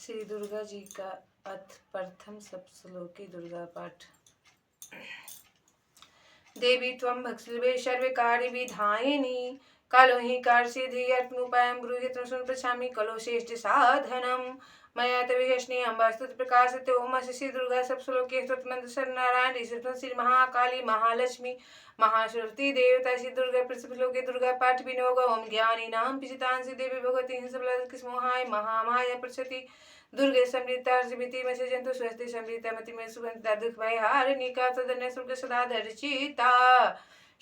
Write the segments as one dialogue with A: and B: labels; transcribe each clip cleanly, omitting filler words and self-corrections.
A: श्री दुर्गा जी का अथ प्रथम सप्तश्लोकी दुर्गा पाठ। देवी त्वं भक्सुलभे सर्वकार्यविधायिनी कालोहि कारसिद्धिर्मुपायं ब्रूहि त्वं पृच्छामि कलो श्रेष्ठ साधनं मया तविष्णे अम्बास्तुत प्रकाशते ओम श्री दुर्गा सप्तश्लोकी स्तोत्रमंत्र शरनारायण ऋषि श्री महाकाली महालक्ष्मी महासरस्वती देवता श्री दुर्गा सप्तश्लोकी दुर्गा पाठ विनोग ओम ज्ञानी नाम पिचितांसि देवी भगवती सबलकिस्मोहाय महामाया प्रसति दुर्गे समृता समिति में से जंतु स्वस्ति समृता मति में सुगंधिता दुख भय हारिणिका तदन्य सुख सदा दर्शिता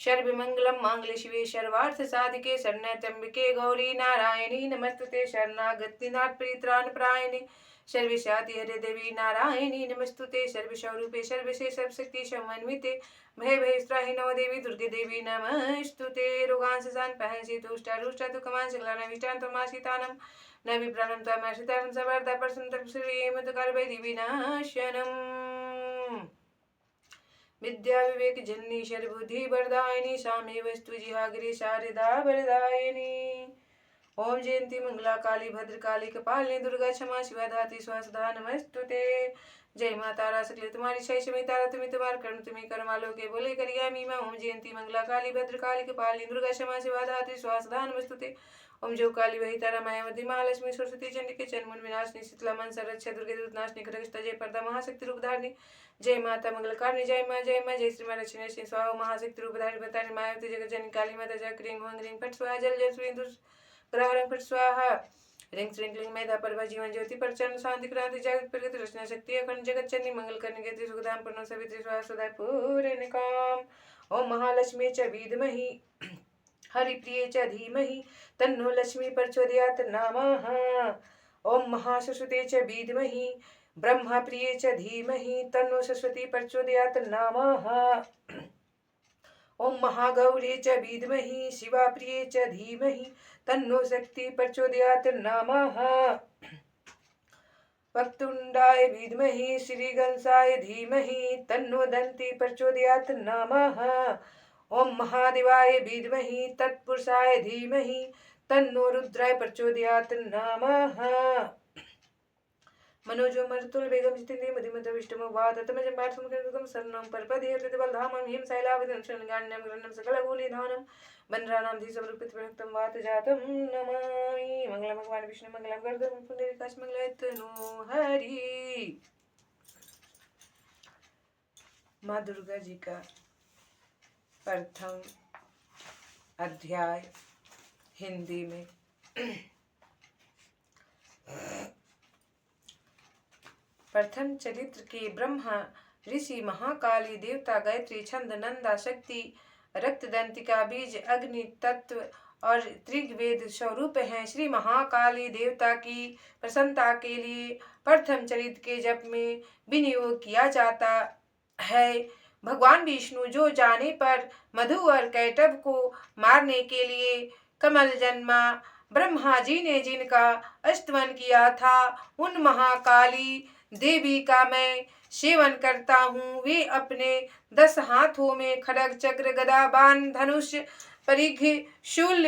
A: सर्वमंगलम मांगल्ये शिवे सर्वार्थ साधिके शरण्ये त्र्यंबके गौरी नारायणी नमस्तुते शरणागति नाथ परित्राण प्रायणे सर्वशाति हरे देवी नारायणी नमस्तुते सर्वस्वरूपे सर्वशे सर्वशक्ति समन्विते भय भयस्त्राहिनो देवी दुर्गे देवी नमस्तुते रोगान ससान पहनसी तुष्टा रुष्टा दुखमान सकलाना विष्टान तमासितानम न विप्राणं त्वमाश्रितां सवर्धा प्रसन्नं श्रीमद्करवै दिविनाशनम् विद्या विवेक जननी सर्वबुद्धि वरदायिनी सामे वस्तु जिहागिरी शारदा वरदायिनी ओम जयंती मंगला काली भद्रकाली कपालिनी दुर्गा क्षमा शिवा धात्री स्वासदा नमस्तुते जय माता तारा सकले तुम्हारी जय शमी तारा तुम्हें तुम्हार कर्म तुम्हें कर्मालो के बोले करिया मीमा ओम जयंती मंगला काली भद्रकाली कपालिनी दुर्गा क्षमा शिवा धात्री स्वासदा नमस्तुते ओम जो काली वही तारा मायावती महालक्ष्मी सरस्वती चंडिके चंडमुंड विनाशिनी शीतला मन सरक्षा दुर्गे दूतनाशनी खड्गस्ता जय पर्दा महाशक्ति रूपधारिणी जय माता मंगलकारिणी जय माँ जय श्री माँ लक्ष्मी श्री स्वाहा महाशक्ति रूपधारी बतारिणी मायावती जगत जननी काली माता जय क्रीं वंग रीं फट स्वाहा जल जल श्री ग्रह रंग फट स्वाहा रिंग श्रीं क्लीं मेधा परवा जीवन ज्योति प्रचंड शांति क्रांति जगत प्रगति रचना शक्ति अखंड जगत जननी मंगल करने के सुखधाम पूर्ण सवित्री स्वाहा सदा पूरे निकाम ओम महालक्ष्मी च विद्महि हरिप्रिये च धीमहि तन्नो लक्ष्मी प्रचोदयात् नमः ओम महासरस्वती च विद्महि ब्रह्मप्रिये च धीमहि तन्नो सरस्वती प्रचोदयात् नमः ओम महागौरी च विद्महि शिवाप्रिये च धीमहि तन्नो शक्ति प्रचोदयात् नमः वक्रतुंडाय विद्महि श्रीगणेशाय धीमहि तन्नो दन्ती प्रचोदयात् नमः ओम महादेवाय विद्महि तत्पुरुषाय धीमहि तन्नो रुद्राय प्रचोदयात् नमः मनोजो मरुतुल वेगम जितेन्द्रिय मधिमत विष्टम वाततमजं पार्थमुखं शरणं परपदे प्रतिबलधामं हिम शैलावतं शरणगान्यं ग्रन्थं सकलगुणिधानं वनराणां धीसमरूपित प्रयुक्तं वातजातं नमामि मंगलम भगवान विष्णु मंगलम गर्दं पुण्डरीकाश मंगलतनु हरि। माँ दुर्गा जी का प्रथम अध्याय हिंदी में। प्रथम चरित्र के ब्रह्मा ऋषि महाकाली देवता गायत्री छंद नंदा शक्ति रक्तदंतिका बीज अग्नि तत्व और त्रिवेद स्वरूप हैं। श्री महाकाली देवता की प्रसन्नता के लिए प्रथम चरित्र के जप में विनियोग किया जाता है। भगवान विष्णु जो जाने पर मधु और कैटभ को मारने के लिए कमल जन्मा ब्रह्मा जी ने जिनका स्तवन किया था उन महाकाली देवी का मैं सेवन करता हूँ। वे अपने 10 हाथों में खड्ग चक्र गदा बाण धनुष परिघ शूल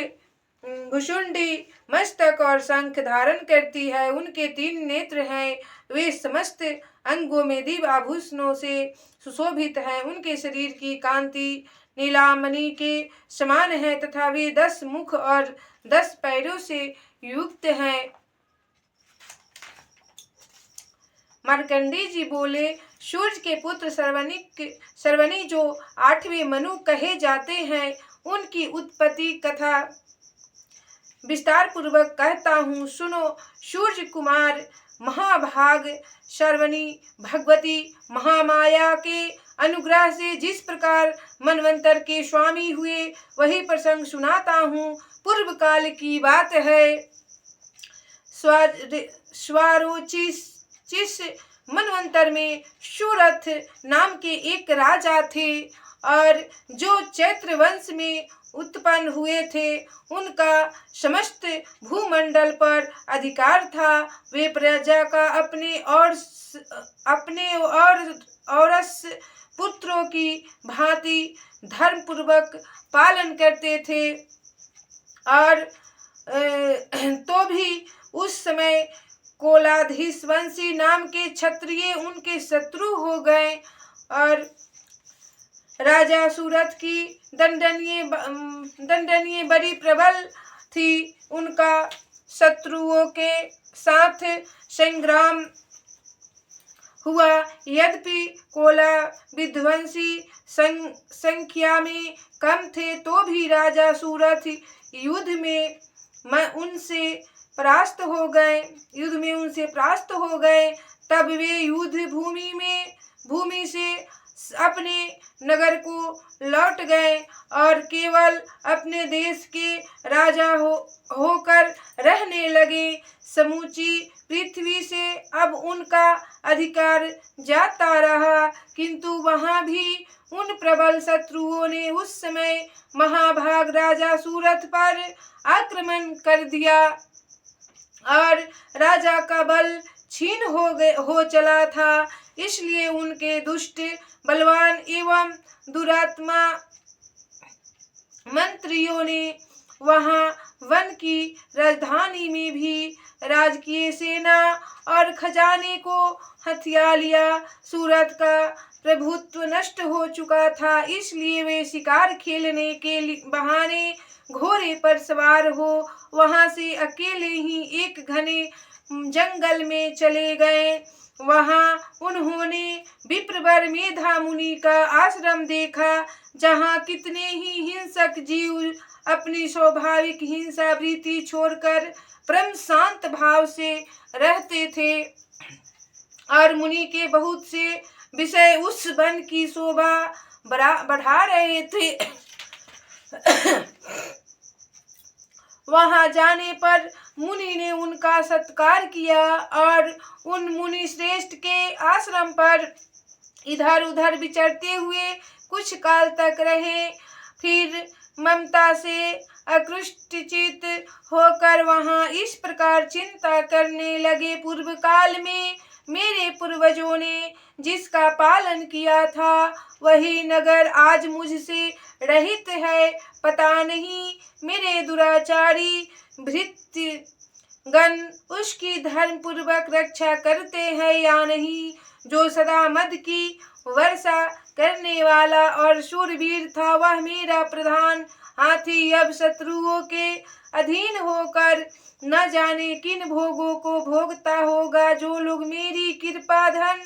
A: भुषुंडी मस्तक और शंख धारण करती है। उनके 3 नेत्र हैं। वे समस्त अंगों में दिव्य आभूषणों से सुशोभित हैं। उनके शरीर की कांति नीलामणि के समान है तथा वे 10 मुख और 10 पैरों से युक्त हैं। मार्कंडेय जी बोले, सूर्य के पुत्र सर्वनी जो 8वें मनु कहे जाते हैं उनकी उत्पत्ति कथा विस्तार पूर्वक कहता हूँ, सुनो। सूर्य कुमार महाभाग सर्वनी भगवती महामाया के अनुग्रह से जिस प्रकार मनवंतर के स्वामी हुए वही प्रसंग सुनाता हूँ। पूर्व काल की बात है। स्वारोचिस मनवंतर में सुरथ नाम के एक राजा थे और जो चैत्र वंश में उत्पन्न हुए थे। उनका समस्त भूमंडल पर अधिकार था। वे प्रजा का अपने औरस पुत्रों की भांति धर्म पूर्वक पालन करते थे और तो भी उस समय कोलाधिसवंशी नाम के क्षत्रिय उनके शत्रु हो गए और राजा सूरत की दंडनीय बड़ी प्रबल थी। उनका शत्रुओं के साथ संग्राम हुआ। यद्यपि कोला विध्वंसी संख्या में कम थे तो भी राजा सूरत युद्ध में उनसे परास्त हो गए। तब वे युद्ध भूमि से अपने नगर को लौट गए और केवल अपने देश के राजा होकर रहने लगे। समूची पृथ्वी से अब उनका अधिकार जाता रहा, किंतु वहां भी उन प्रबल शत्रुओं ने उस समय महाभाग राजा सूरत पर आक्रमण कर दिया और राजा का बल क्षीण हो चला था। इसलिए उनके दुष्ट, बलवान एवं दुरात्मा मंत्रियों ने वहां वन की राजधानी में भी राजकीय सेना और खजाने को हथिया लिया। सूरत का प्रभुत्व नष्ट हो चुका था, इसलिए वे शिकार खेलने के बहाने घोड़े पर सवार हो वहां से अकेले ही एक घने जंगल में चले गए। वहां उन्होंने विप्रवर मेधा मुनि का आश्रम देखा, जहां कितने ही हिंसक जीव अपनी स्वाभाविक हिंसा वृत्ति छोड़कर परम शांत भाव से रहते थे और मुनि के बहुत से विषय उस वन की शोभा बढ़ा रहे थे। वहां जाने पर मुनि ने उनका सत्कार किया और उन मुनि श्रेष्ठ के आश्रम पर इधर उधर विचरते हुए कुछ काल तक रहे। फिर ममता से आकृष्टचित होकर वहां इस प्रकार चिंता करने लगे, पूर्व काल में मेरे पूर्वजों ने जिसका पालन किया था वही नगर आज मुझसे रहित है। पता नहीं मेरे दुराचारी भृत्यगण उसकी धर्म पूर्वक रक्षा करते हैं या नहीं। जो सदा मद की वर्षा करने वाला और शूरवीर था वह मेरा प्रधान हाथी अब शत्रुओं के अधीन होकर न जाने किन भोगों को भोगता होगा। जो लोग मेरी कृपा, धन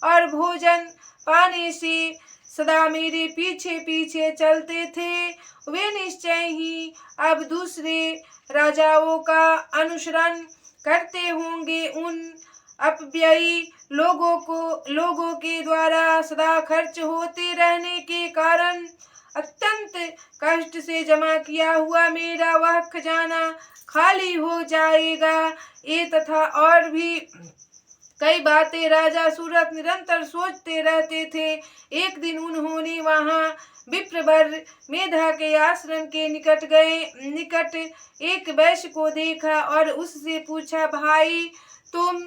A: और भोजन पाने से सदा मेरे पीछे पीछे चलते थे, वे निश्चय ही अब दूसरे राजाओं का अनुसरण करते होंगे। उन अपव्ययी लोगों के द्वारा सदा खर्च होते रहने के कारण अत्यंत कष्ट से जमा किया हुआ मेरा वह खजाना खाली हो जाएगा। ये तथा और भी कई बातें राजा सूरत निरंतर सोचते रहते थे। एक दिन उन्होंने वहां विप्रवर मेधा के आश्रम के निकट एक वैश्य को देखा और उससे पूछा, भाई तुम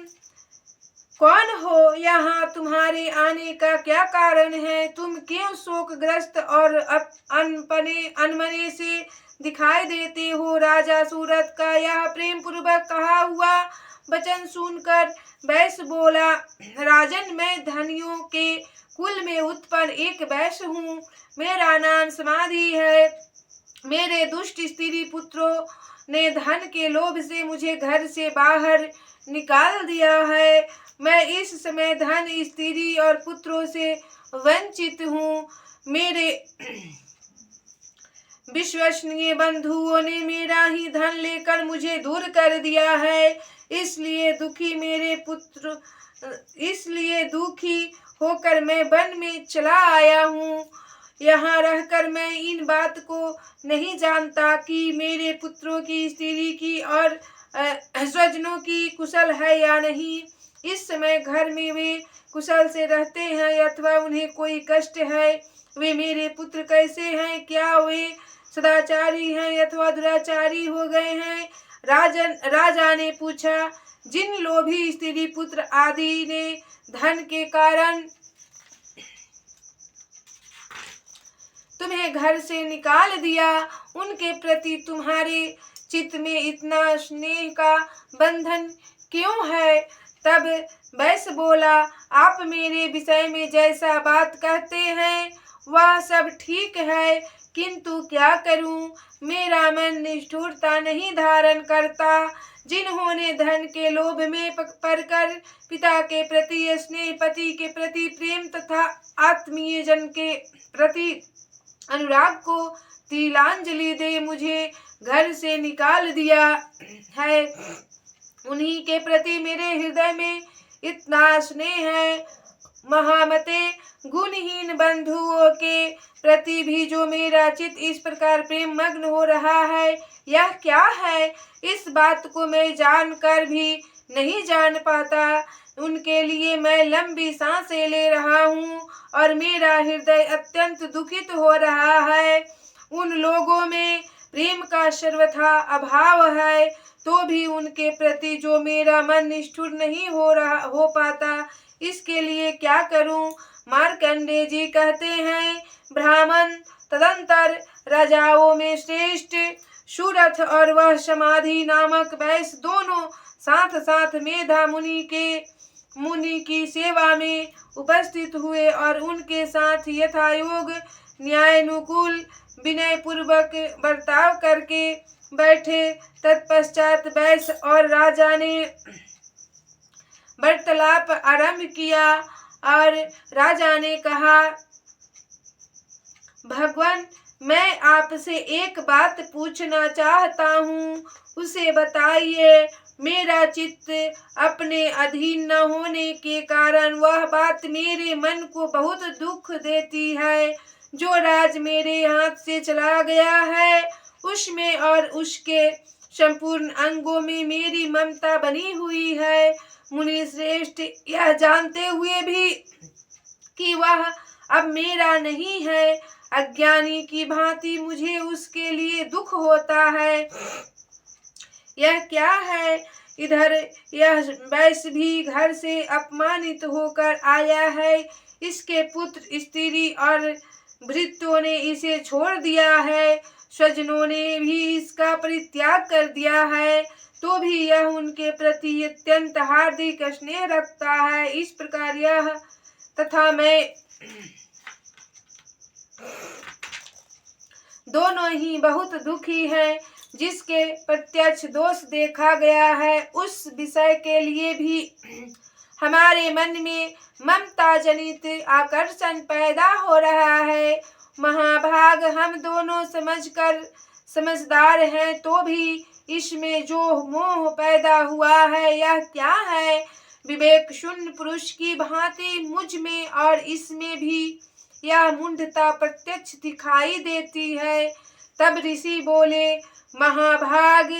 A: कौन हो? यहाँ तुम्हारे आने का क्या कारण है? तुम क्यों शोकग्रस्त और अनमने से दिखाई देते हो? राजा सूरत का यह प्रेम पूर्वक कहा हुआ वचन सुनकर वैश्य बोला, राजन, मैं धनियों के कुल में उत्पन्न एक वैश्य हूँ। मेरा नाम समाधि है। मेरे दुष्ट स्त्री पुत्रों ने धन के लोभ से मुझे घर से बाहर निकाल दिया है। मैं इस समय धन, स्त्री और पुत्रों से वंचित हूँ। मेरे विश्वसनीय बंधुओं ने मेरा ही धन लेकर मुझे दूर कर दिया है। इसलिए दुखी होकर मैं वन में चला आया हूँ। यहाँ रहकर मैं इन बात को नहीं जानता कि मेरे पुत्रों की, स्त्री की और स्वजनों की कुशल है या नहीं। इस समय घर में वे कुशल से रहते हैं अथवा उन्हें कोई कष्ट है। वे मेरे पुत्र कैसे हैं? क्या वे सदाचारी हैं अथवा दुराचारी हो गए हैं? राजा ने पूछा, जिन लोभी स्त्री पुत्र आदि ने धन के कारण तुम्हें घर से निकाल दिया, उनके प्रति तुम्हारे चित्त में इतना स्नेह का बंधन क्यों है? तब वैश्य बोला, आप मेरे विषय में जैसा बात कहते हैं वह सब ठीक है, किंतु क्या करूं, मेरा मन निष्ठुरता नहीं धारण करता। जिन्होंने धन के लोभ में पड़कर पिता के प्रति स्नेह, पति के प्रति प्रेम तथा आत्मीय जन के प्रति अनुराग को तिलांजलि दे मुझे घर से निकाल दिया है, उन्हीं के प्रति मेरे हृदय में इतना स्नेह है। महामते, गुणहीन बंधुओं के प्रति भी जो मेरा चित्त इस प्रकार प्रेम मग्न हो रहा है, यह क्या है? इस बात को मैं जानकर भी नहीं जान पाता। उनके लिए मैं लंबी सांसें ले रहा हूँ और मेरा हृदय अत्यंत दुखित हो रहा है। उन लोगों में प्रेम का सर्वथा अभाव है, तो भी उनके प्रति जो मेरा मन निष्ठुर नहीं हो पाता, इसके लिए क्या करूं? मार्कंडेय जी कहते हैं, ब्राह्मण तदंतर राजाओं में श्रेष्ठ सुरथ और वह समाधि नामक वैश्य दोनों साथ साथ मेधा मुनि की सेवा में उपस्थित हुए और उनके साथ यथायोग न्यायानुकूल विनय पूर्वक बर्ताव करके बैठे। तत्पश्चात वैश्य और राजा ने वार्तालाप आरंभ किया और राजा ने कहा, भगवान, मैं आपसे एक बात पूछना चाहता हूँ, उसे बताइए। मेरा चित्त अपने अधीन न होने के कारण वह बात मेरे मन को बहुत दुख देती है। जो राज मेरे हाथ से चला गया है, उसमें और उसके संपूर्ण अंगों में मेरी ममता बनी हुई है। मुनि श्रेष्ठ, यह जानते हुए भी कि वह अब मेरा नहीं है, अज्ञानी की भांति मुझे उसके लिए दुख होता है। यह क्या है? इधर यह वैश्य भी घर से अपमानित होकर आया है, इसके पुत्र स्त्री और भृत्यों ने इसे छोड़ दिया है, स्वजनों ने भी इसका परित्याग कर दिया है, तो भी यह उनके प्रति अत्यंत हार्दिक स्नेह रखता है। इस प्रकार यह तथा मैं दोनों ही बहुत दुखी हैं। जिसके प्रत्यक्ष दोष देखा गया है, उस विषय के लिए भी हमारे मन में ममता जनित आकर्षण पैदा हो रहा है। महाभाग, हम दोनों समझदार हैं, तो भी इसमें जो मोह पैदा हुआ है, यह क्या है? विवेक शून्य पुरुष की भांति मुझ में और इसमें भी यह मूढ़ता प्रत्यक्ष दिखाई देती है। तब ऋषि बोले, महाभाग,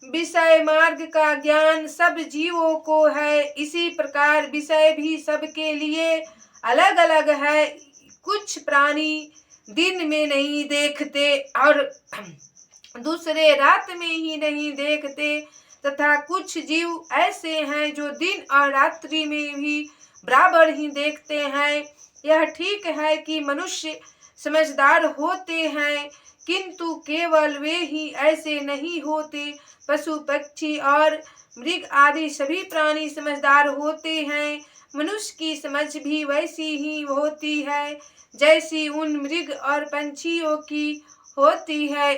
A: विषय मार्ग का ज्ञान सब जीवों को है, इसी प्रकार विषय भी सबके लिए अलग अलग है। कुछ प्राणी दिन में नहीं देखते और दूसरे रात में ही नहीं देखते, तथा कुछ जीव ऐसे हैं जो दिन और रात्रि में भी बराबर ही देखते हैं। यह ठीक है कि मनुष्य समझदार होते हैं, किंतु केवल वे ही ऐसे नहीं होते। पशु पक्षी और मृग आदि सभी प्राणी समझदार होते हैं। मनुष्य की समझ भी वैसी ही होती है जैसी उन मृग और पंछियों की होती है,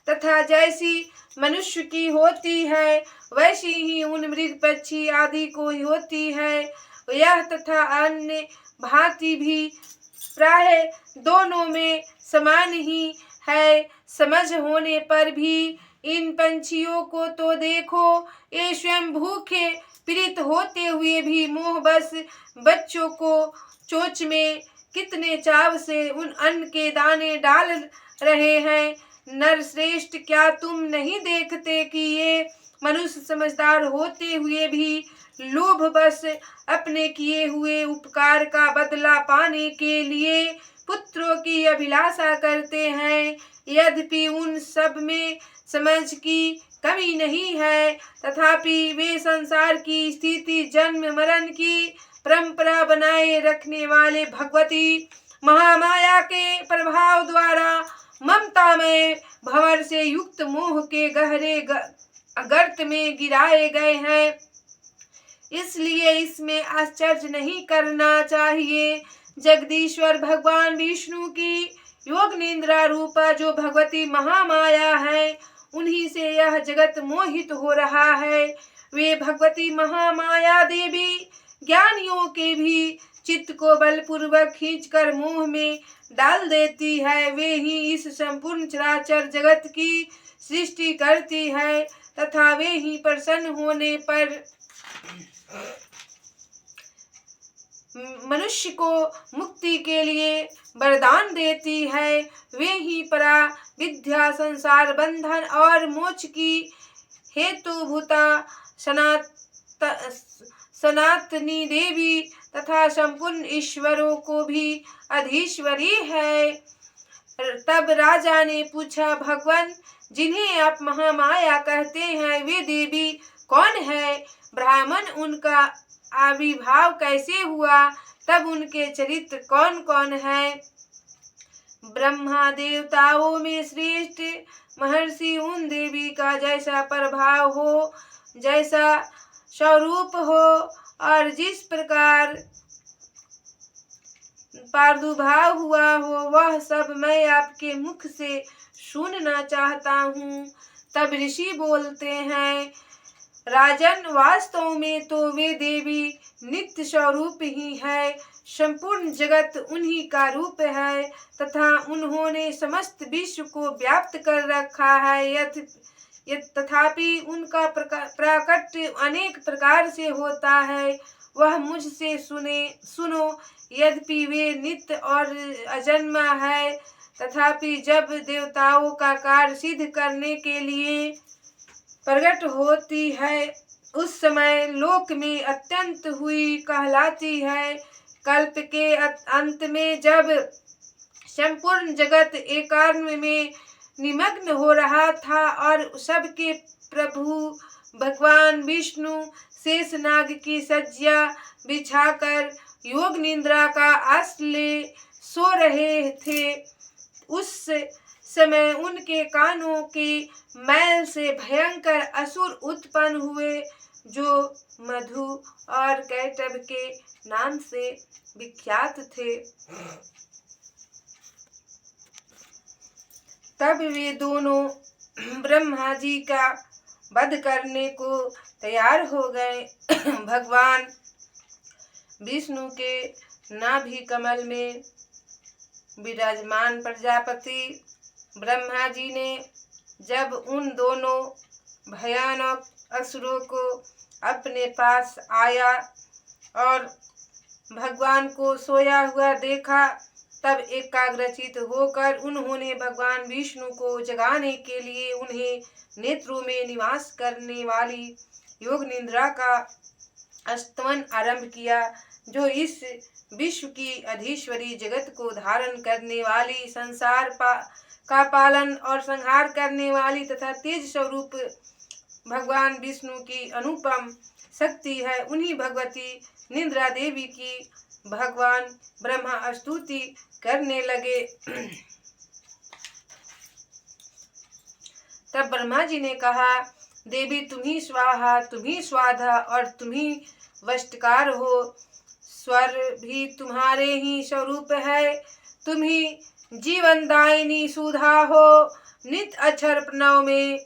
A: तथा जैसी मनुष्य की होती है वैसी ही उन मृग पक्षी आदि को होती है। यह तथा अन्य भांति भी प्राय दोनों में समान ही है। समझ होने पर भी इन पंछियों को तो देखो, ये स्वयं भूखे पीड़ित होते हुए भी मोहबश बच्चों को चोंच में कितने चाव से उन अन्न के दाने डाल रहे हैं। नरश्रेष्ठ, क्या तुम नहीं देखते कि ये मनुष्य समझदार होते हुए भी लोभवश अपने किए हुए उपकार का बदला पाने के लिए पुत्रों की अभिलाषा करते हैं। यद्यपि उन सब में समझ की कमी नहीं है, तथापि वे संसार की स्थिति, जन्म मरण की परंपरा बनाए रखने वाले भगवती महामाया के प्रभाव द्वारा ममता में भंवर से युक्त मोह के गहरे गर्त में गिराए गए हैं, इसलिए इसमें आश्चर्य नहीं करना चाहिए। जगदीश्वर भगवान विष्णु की योग निद्रा रूपा जो भगवती महामाया है, उन्हीं से यह जगत मोहित हो रहा है। वे भगवती महामाया देवी ज्ञानियों के भी चित्त को बलपूर्वक खींचकर मोह में डाल देती है। वे ही इस संपूर्ण चराचर जगत की सृष्टि करती है तथा वे ही प्रसन्न होने पर मनुष्य को मुक्ति के लिए वरदान देती है। वे ही परा विद्या, संसार बंधन और मोक्ष की हेतुभूता सनातनी देवी तथा संपूर्ण ईश्वरों को भी अधीश्वरी है। तब राजा ने पूछा, भगवान जिन्हें आप महामाया कहते हैं, वे देवी कौन है? ब्राह्मण उनका आविर्भाव कैसे हुआ? तब उनके चरित्र कौन कौन है? ब्रह्मा देवताओं में श्रेष्ठ महर्षि उन देवी का जैसा प्रभाव हो, जैसा स्वरूप हो और जिस प्रकार प्रादुर्भाव हुआ हो, वह सब मैं आपके मुख से सुनना चाहता हूँ। तब ऋषि बोलते हैं, राजन वास्तव में तो वे देवी नित्य स्वरूप ही है। संपूर्ण जगत उन्हीं का रूप है तथा उन्होंने समस्त विश्व को व्याप्त कर रखा है। तथापि उनका प्राकट्य अनेक प्रकार से होता है, वह मुझसे सुनो। यद्यपि वे नित्य और अजन्मा है, तथापि जब देवताओं का कार्य सिद्ध करने के लिए प्रकट होती है, उस समय लोक में अत्यंत हुई कहलाती है। कल्प के अंत में जब संपूर्ण जगत एकात्म में निमग्न हो रहा था और सबके प्रभु भगवान विष्णु शेषनाग की सज्जा बिछाकर योग निद्रा का आश्रय सो रहे थे, उस समय उनके कानों के मैल से भयंकर असुर उत्पन्न हुए, जो मधु और कैटभ के नाम से विख्यात थे। तब वे दोनों ब्रह्मा जी का वध करने को तैयार हो गए। भगवान विष्णु के नाभि कमल में विराजमान प्रजापति ब्रह्मा जी ने जब उन दोनों भयानक असुरों को अपने पास आया और भगवान को सोया हुआ देखा, तब एकाग्रचित होकर उन्होंने भगवान विष्णु को जगाने के लिए उन्हें नेत्रों में निवास करने वाली योग निद्रा का स्तवन आरंभ किया, जो इस विश्व की अधीश्वरी जगत को धारण करने वाली, संसार का पालन और संहार करने वाली तथा तेज स्वरूप भगवान विष्णु की अनुपम शक्ति है। उन्हीं भगवती निद्रा देवी की भगवान ब्रह्मा स्तुति करने लगे। तब ब्रह्मा जी ने कहा, देवी तुम्ही स्वाहा, तुम्ही स्वाधा और तुम्ही वष्टकार हो। स्वर भी तुम्हारे ही स्वरूप है। तुम्ही जीवनदायिनी सुधा हो। नित अक्षर प्रणव में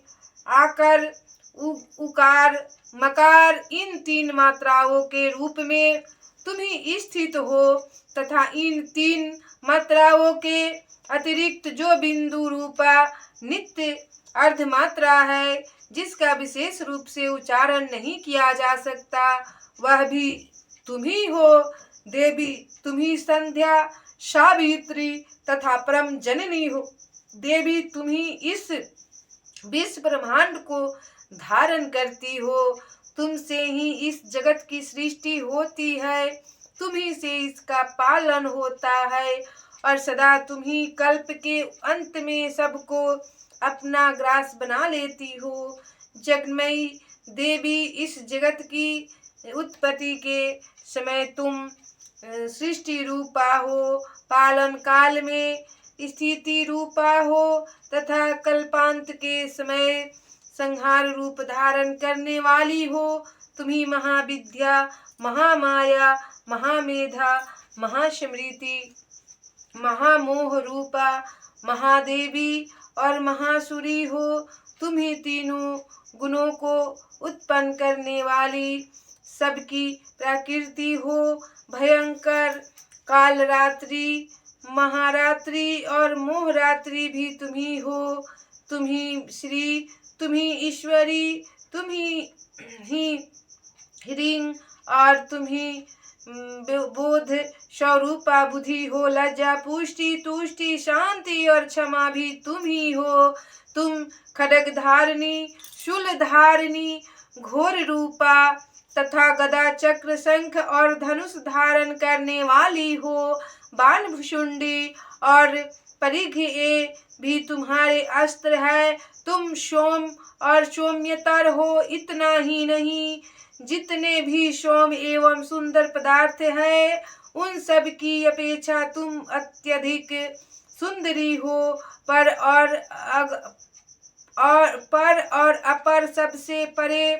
A: आकर उकार मकार इन तीन मात्राओं के रूप में तुम्ही स्थित हो तथा इन तीन मात्राओं के अतिरिक्त जो बिंदु रूपा नित्य अर्धमात्रा है, जिसका विशेष रूप से उच्चारण नहीं किया जा सकता, वह भी तुम्ही हो। देवी तुम्ही संध्या, सावित्री तथा परम जननी हो। देवी तुम्ही इस विश्व ब्रह्मांड को धारण करती हो। तुमसे ही इस जगत की सृष्टि होती है, तुम्ही से इसका पालन होता है और सदा तुम्ही कल्प के अंत में सबको अपना ग्रास बना लेती हो। जगन्मयी देवी, इस जगत की उत्पत्ति के समय तुम सृष्टि रूपा हो, पालन काल में स्थिति रूपा हो तथा कल्पांत के समय संहार रूप धारण करने वाली हो। तुम ही महाविद्या, महामाया, महामेधा, महास्मृति, महामोह रूपा, महादेवी और महासुरी हो। तुम ही तीनों गुणों को उत्पन्न करने वाली सबकी प्रकृति हो। भयंकर कालरात्रि, महारात्रि और मोहरात्रि भी तुम ही हो। तुम ही श्री, तुम ही ईश्वरी, तुम ही ह्रीं और तुम ही बोध स्वरूपा बुद्धि हो। लज्जा, पुष्टि, तुष्टि, शांति और क्षमा भी तुम ही हो। तुम खड्ग धारिणी, शूल धारिणी, घोर रूपा तथा गदा, चक्र, शंख और धनुष धारण करने वाली हो। बाण, भुषुंडी और परिघ ये भी तुम्हारे अस्त्र है। तुम सोम और सौम्यतर हो। इतना ही नहीं, जितने भी सोम एवं सुंदर पदार्थ है उन सब की अपेक्षा तुम अत्यधिक सुंदरी हो। पर और अपर सबसे परे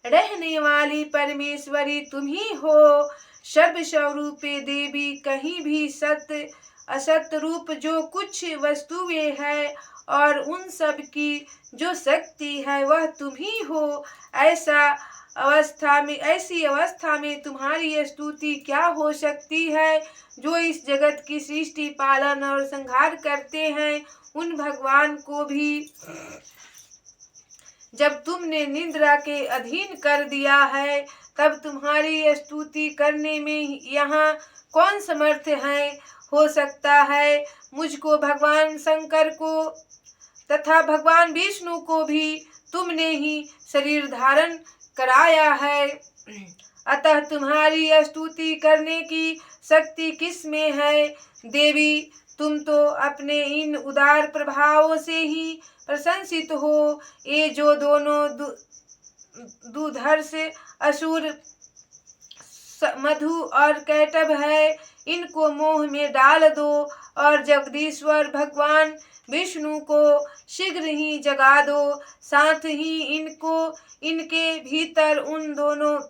A: रहने वाली परमेश्वरी तुम ही हो। सर्वस्वरूपे देवी, कहीं भी सत्य असत रूप जो कुछ वस्तुएं है और उन सब की जो शक्ति है वह तुम ही हो। ऐसी अवस्था में तुम्हारी स्तुति क्या हो सकती है। जो इस जगत की सृष्टि, पालन और संहार करते हैं उन भगवान को भी जब तुमने निद्रा के अधीन कर दिया है तब तुम्हारी स्तुति करने में यहाँ कौन समर्थ है हो सकता है। मुझको, भगवान शंकर को तथा भगवान विष्णु को भी तुमने ही शरीर धारण कराया है, अतः तुम्हारी स्तुति करने की शक्ति किस में है। देवी, तुम तो अपने इन उदार प्रभावों से ही प्रशंसित हो। ये जो दोनों दुधर्ष असुर मधु और कैटभ है इनको मोह में डाल दो और जगदीश्वर भगवान विष्णु को शीघ्र ही जगा दो। साथ ही इनके भीतर उन दोनों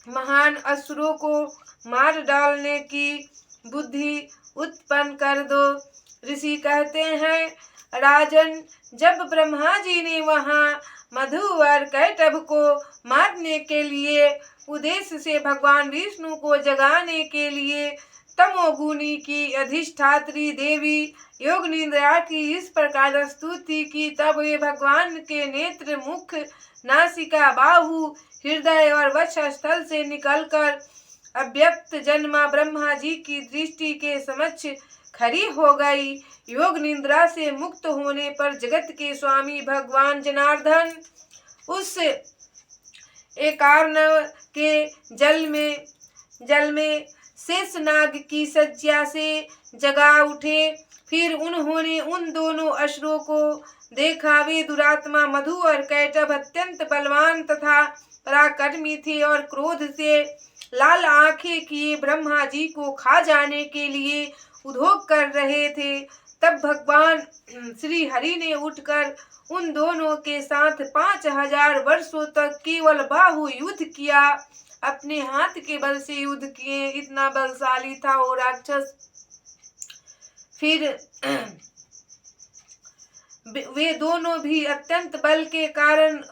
A: महान असुरों को मार डालने की बुद्धि उत्पन्न कर दो। ऋषि कहते हैं, राजन, जब ब्रह्मा जी ने वहाँ मधु और कैटभ को मारने के लिए उद्देश्य से भगवान विष्णु को जगाने के लिए तमोगुणी की अधिष्ठात्री देवी योग निद्रा की इस प्रकार स्तुति की, तब वे भगवान के नेत्र, मुख, नासिका, बाहु, हृदय और वक्षस्थल से निकलकर अव्यक्त जन्मा ब्रह्मा जी की दृष्टि के समक्ष खड़ी हो गई। योग निद्रा से मुक्त होने पर जगत के स्वामी भगवान जनार्दन उस एकार्णव के जल में शेषनाग की शଯ୍या से जगा उठे। फिर उन्होंने उन दोनों असुरों को देखा। वे दुरात्मा मधु और कैटभ अत्यंत बलवान तथा पराक्रमी थे और क्रोध से लाल आंखें किए ब्रह्मा जी को खा जाने के लिए उद्योग कर रहे थे। तब भगवान श्री हरि ने उठकर उन दोनों के साथ 5000 वर्षों तक केवल बाहु युद्ध किया। अपने हाथ के बल से युद्ध किए, इतना बलशाली था वो राक्षस। फिर वे दोनों भी अत्यंत बल के कारण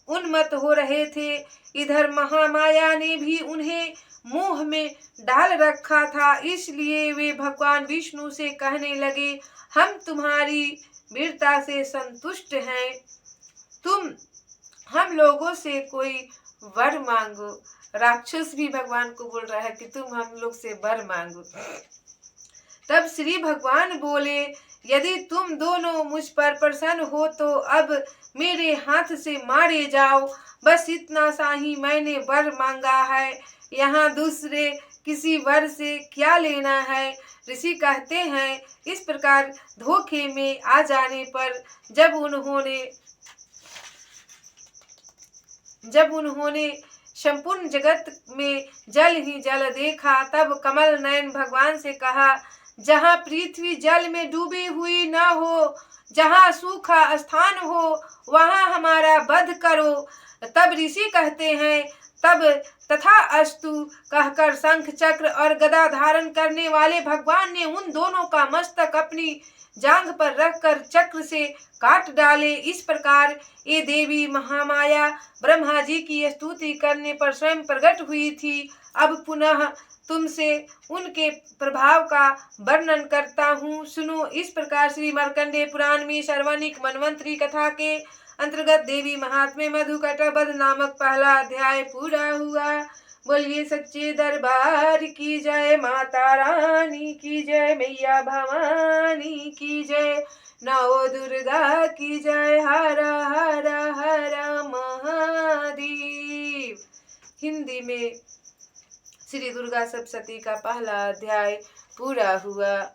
A: उन्मत्त हो रहे थे। इधर महामाया ने भी उन्हें मोह में डाल रखा था, इसलिए वे भगवान विष्णु से कहने लगे, हम तुम्हारी वीरता से संतुष्ट हैं, तुम हम लोगों से कोई वर मांगो। राक्षस भी भगवान को बोल रहा है कि तुम हम लोग से वर मांगो। तब श्री भगवान बोले, यदि तुम दोनों मुझ पर प्रसन्न हो तो अब मेरे हाथ से मारे जाओ। बस इतना सा ही मैंने वर मांगा है, यहाँ दूसरे किसी वर से क्या लेना है। ऋषि कहते हैं, इस प्रकार धोखे में आ जाने पर जब उन्होंने संपूर्ण जगत में जल ही जल देखा, तब कमल नयन भगवान से कहा, जहाँ पृथ्वी जल में डूबी हुई न हो, जहाँ सूखा स्थान हो वहाँ हमारा वध करो। तब ऋषि कहते हैं तब तथा अस्तु कहकर शंख चक्र और गदा धारण करने वाले भगवान ने उन दोनों का मस्तक अपनी जांघ पर रखकर चक्र से काट डाले। इस प्रकार ये देवी महामाया ब्रह्मा जी की स्तुति करने पर स्वयं प्रकट हुई थी। अब पुनः तुमसे उनके प्रभाव का वर्णन करता हूँ, सुनो। इस प्रकार श्री मार्कंडेय पुराण में सर्वानिक मनवंतरी कथा के अंतर्गत देवी महात्म्य मधुकटबध नामक पहला अध्याय पूरा हुआ। बोलिए सच्चे दरबार की जय, माता रानी की जय, मैया भवानी की जय, नौ दुर्गा की जय, हर हर हर महादेव। हिंदी में श्री दुर्गा सप्तशती का पहला अध्याय पूरा हुआ।